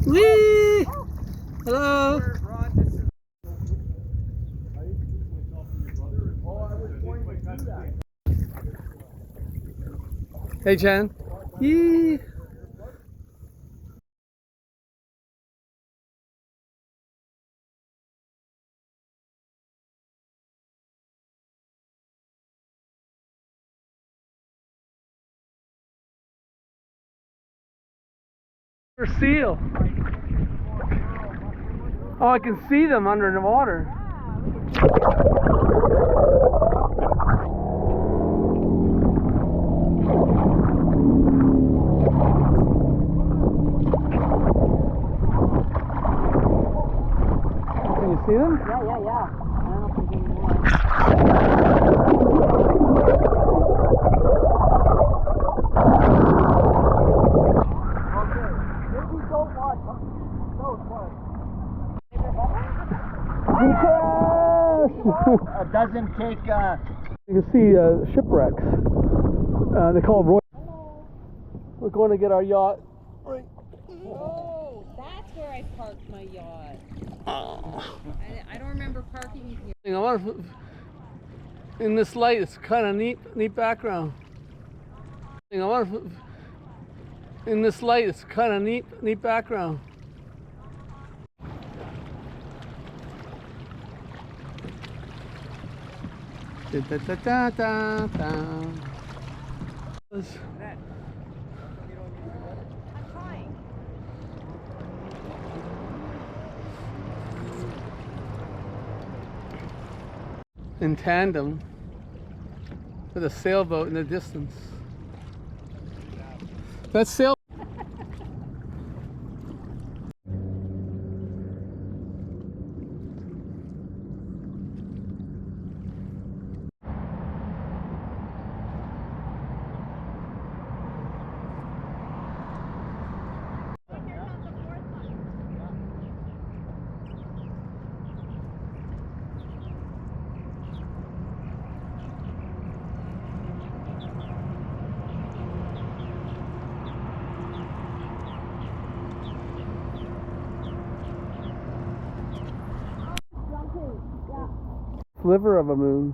Whee! Hello. Hey, Jen. Yee. Seal. Oh, I can see them under the water. Can you see them? Yeah. I don't know if there's any more. Okay, maybe don't watch those ones. It doesn't take. You can see shipwrecks. They call them Roy. We're going to get our yacht. Right. Oh, that's where I parked my yacht. Oh. I don't remember parking here. I wonder if, in this light, it's kind of neat background. I wonder if, in this light, it's kind of neat background. Da, da, da, da, da. I'm trying. In tandem with a sailboat in the distance. That sail. Sliver of a moon.